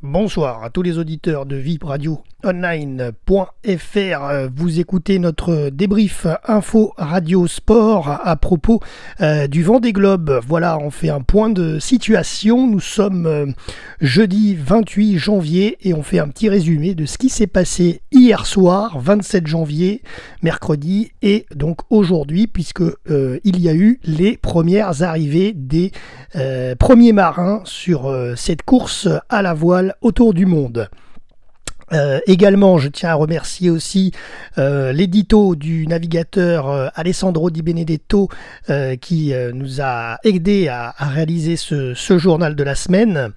Bonsoir à tous les auditeurs de vibradioonline.fr. Vous écoutez notre débrief info radio sport à propos du Vendée Globe. Voilà, on fait un point de situation. Nous sommes jeudi 28 janvier et on fait un petit résumé de ce qui s'est passé hier soir, 27 janvier, mercredi, et donc aujourd'hui, puisque il y a eu les premières arrivées des premiers marins sur cette course à la voile autour du monde. Également, je tiens à remercier aussi l'édito du navigateur Alessandro Di Benedetto qui nous a aidé à réaliser ce journal de la semaine.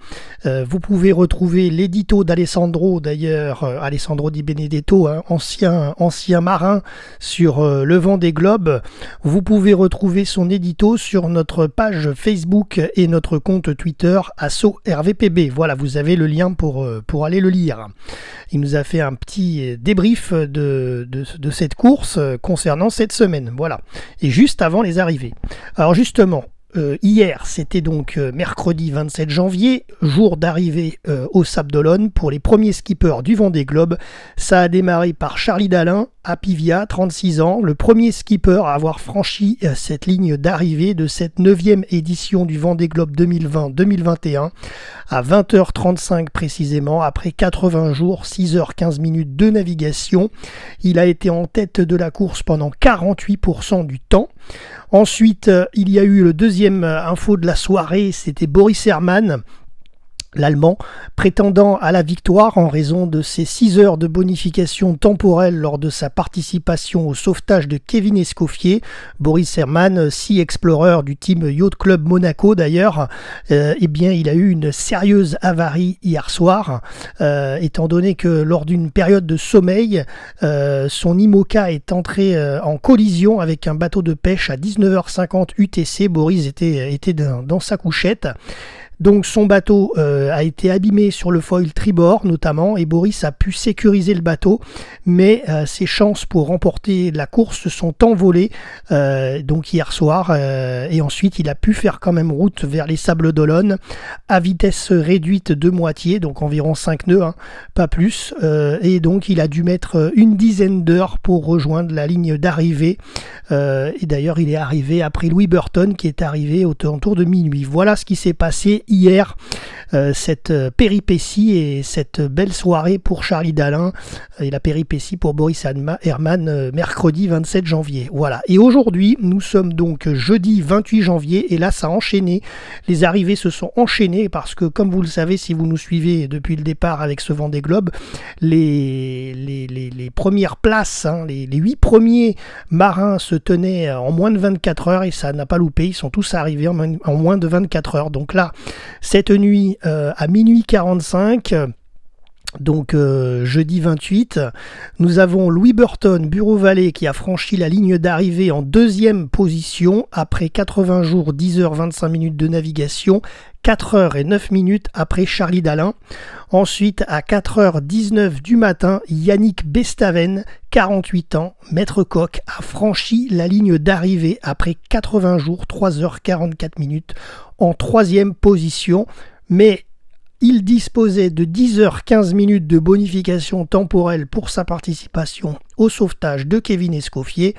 Vous pouvez retrouver l'édito d'Alessandro, d'ailleurs, Alessandro Di Benedetto, ancien marin sur le Vendée Globe. Vous pouvez retrouver son édito sur notre page Facebook et notre compte Twitter @RVPB. Voilà, vous avez le lien pour aller le lire. Il nous a fait un petit débrief de cette course concernant cette semaine. Voilà. Et juste avant les arrivées. Alors justement, hier, c'était donc mercredi 27 janvier, jour d'arrivée au Sable d'Olonne pour les premiers skippers du Vendée Globe. Ça a démarré par Charlie Dalin à Pivia, 36 ans, le premier skipper à avoir franchi cette ligne d'arrivée de cette 9e édition du Vendée Globe 2020-2021 à 20h35 précisément, après 80 jours, 6h15 minutes de navigation. Il a été en tête de la course pendant 48% du temps. Ensuite, il y a eu le deuxième info de la soirée, c'était Boris Herrmann, l'Allemand, prétendant à la victoire en raison de ses 6 heures de bonification temporelle lors de sa participation au sauvetage de Kevin Escoffier. Boris Herrmann, Sea Explorer du team Yacht Club Monaco d'ailleurs, bien il a eu une sérieuse avarie hier soir, étant donné que lors d'une période de sommeil, son IMOCA est entré en collision avec un bateau de pêche à 19h50 UTC. Boris était dans sa couchette. Donc son bateau a été abîmé sur le foil tribord notamment, et Boris a pu sécuriser le bateau, mais ses chances pour remporter la course se sont envolées donc hier soir, et ensuite il a pu faire quand même route vers les Sables d'Olonne à vitesse réduite de moitié, donc environ 5 nœuds, pas plus, et donc il a dû mettre une dizaine d'heures pour rejoindre la ligne d'arrivée, et d'ailleurs il est arrivé après Louis Burton qui est arrivé autour de minuit. Voilà ce qui s'est passé hier, cette péripétie et cette belle soirée pour Charlie Dalin et la péripétie pour Boris Herrmann mercredi 27 janvier. Voilà. Et aujourd'hui, nous sommes donc jeudi 28 janvier et là, ça a enchaîné. Les arrivées se sont enchaînées parce que, comme vous le savez, si vous nous suivez depuis le départ avec ce Vendée Globe, les premières places, les 8 premiers marins se tenaient en moins de 24 heures et ça n'a pas loupé. Ils sont tous arrivés en moins de 24 heures. Donc là, cette nuit à minuit 45, donc jeudi 28, nous avons Louis Burton, Bureau Vallée, qui a franchi la ligne d'arrivée en 2e position après 80 jours, 10h25 minutes de navigation, 4h09 minutes après Charlie Dalin. Ensuite, à 4h19 du matin, Yannick Bestaven, 48 ans, maître coq, a franchi la ligne d'arrivée après 80 jours, 3h44 minutes en 3e position, mais il disposait de 10h15 minutes de bonification temporelle pour sa participation au sauvetage de Kevin Escoffier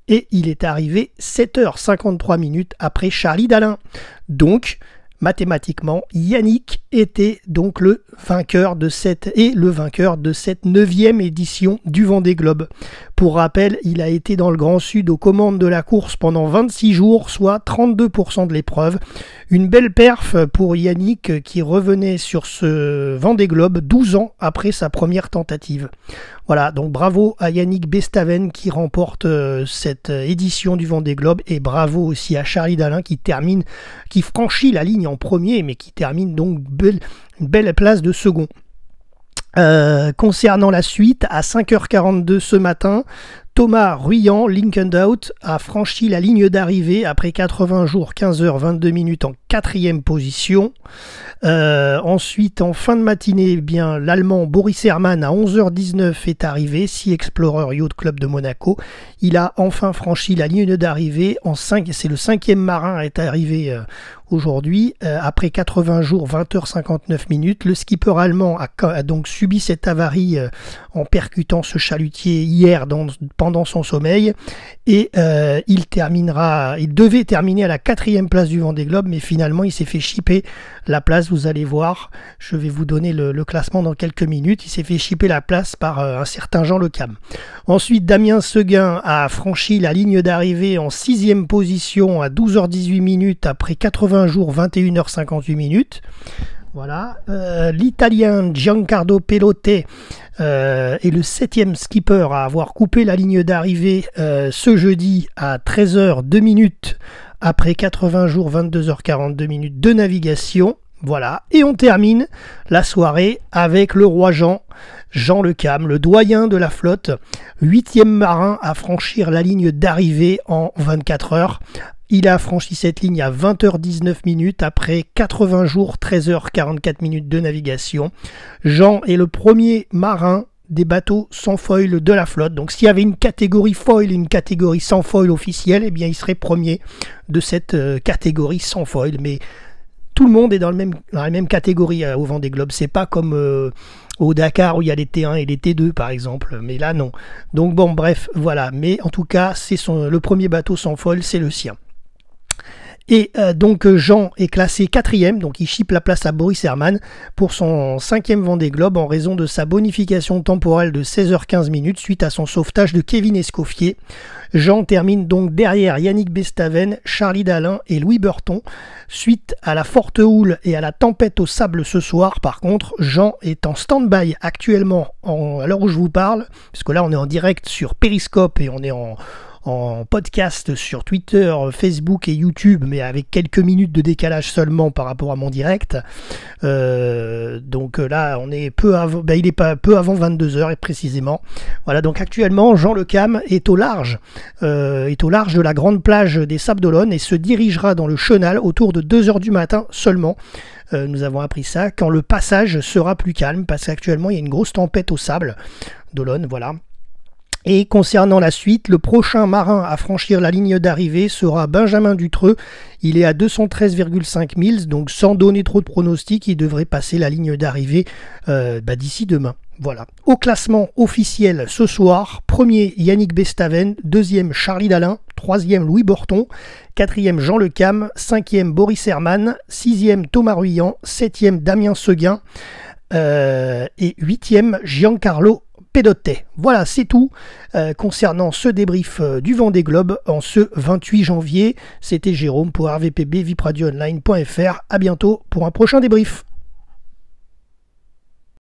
et il est arrivé 7h53 minutes après Charlie Dalin. Donc, mathématiquement, Yannick était donc le vainqueur de cette 9e édition du Vendée Globe. Pour rappel, il a été dans le Grand Sud aux commandes de la course pendant 26 jours, soit 32% de l'épreuve. Une belle perf pour Yannick qui revenait sur ce Vendée Globe 12 ans après sa première tentative. Voilà, donc bravo à Yannick Bestaven qui remporte cette édition du Vendée Globe, et bravo aussi à Charlie Dalin qui franchit la ligne en premier, mais qui termine donc une belle place de second. Concernant la suite, à 5h42 ce matin, Thomas Ruyant, Lincoln Out, a franchi la ligne d'arrivée après 80 jours, 15h22 minutes en 4e position. Ensuite, en fin de matinée, l'Allemand Boris Herrmann à 11h19 est arrivé, Sea Explorer Yacht Club de Monaco. Il a enfin franchi la ligne d'arrivée en 5, c'est le 5e marin à être arrivé aujourd'hui, après 80 jours, 20h59 minutes. Le skipper allemand a donc subi cette avarie en percutant ce chalutier hier pendant son sommeil, et il devait terminer à la 4e place du Vendée Globe, mais finalement il s'est fait chipper la place. Vous allez voir, je vais vous donner le classement dans quelques minutes. Il s'est fait chipper la place par un certain Jean Le Cam. Ensuite, Damien Seguin a franchi la ligne d'arrivée en 6e position à 12h18 minutes après 80 jours, 21h58 minutes. Voilà. L'Italien Giancarlo Pelotti est le 7e skipper à avoir coupé la ligne d'arrivée ce jeudi à 13h02 minutes après 80 jours, 22h42 minutes de navigation. Voilà. Et on termine la soirée avec le roi Jean Le Cam, le doyen de la flotte, 8e marin à franchir la ligne d'arrivée en 24 heures. Il a franchi cette ligne à 20h19 minutes après 80 jours, 13h44 minutes de navigation. Jean est le premier marin des bateaux sans foil de la flotte. Donc s'il y avait une catégorie foil et une catégorie sans foil officielle, eh bien il serait premier de cette catégorie sans foil. Mais tout le monde est dans la même catégorie au Vendée Globe. C'est pas comme au Dakar où il y a les T1 et les T2 par exemple. Mais là non. Donc bon, bref, voilà. Mais en tout cas, c'est le premier bateau sans foil, c'est le sien. Et donc Jean est classé 4e, donc il chippe la place à Boris Herrmann pour son 5e Vendée Globe en raison de sa bonification temporelle de 16h15 minutes suite à son sauvetage de Kevin Escoffier. Jean termine donc derrière Yannick Bestaven, Charlie Dalin et Louis Burton. Suite à la forte houle et à la tempête au sable ce soir, par contre, Jean est en stand-by actuellement à l'heure où je vous parle, parce que là on est en direct sur Periscope et on est en podcast sur Twitter, Facebook et YouTube, mais avec quelques minutes de décalage seulement par rapport à mon direct. Donc là, on est il est pas peu avant 22h et précisément. Voilà, donc actuellement, Jean Le Cam est au large de la grande plage des Sables d'Olonne et se dirigera dans le chenal autour de 2h du matin seulement. Nous avons appris ça quand le passage sera plus calme, parce qu'actuellement il y a une grosse tempête au sable d'Olonne, voilà. Et concernant la suite, le prochain marin à franchir la ligne d'arrivée sera Benjamin Dutreux. Il est à 213,5 milles, donc sans donner trop de pronostics, il devrait passer la ligne d'arrivée d'ici demain. Voilà. Au classement officiel ce soir, 1er Yannick Bestaven, 2e Charlie Dalin, 3e Louis Burton, 4e Jean Le Cam, 5e Boris Herrmann, 6e Thomas Ruyant, 7e Damien Seguin et 8e Giancarlo Pelotti. Voilà, c'est tout concernant ce débrief du Vendée Globe en ce 28 janvier. C'était Jérôme pour RVPB, vipradioonline.fr. À bientôt pour un prochain débrief.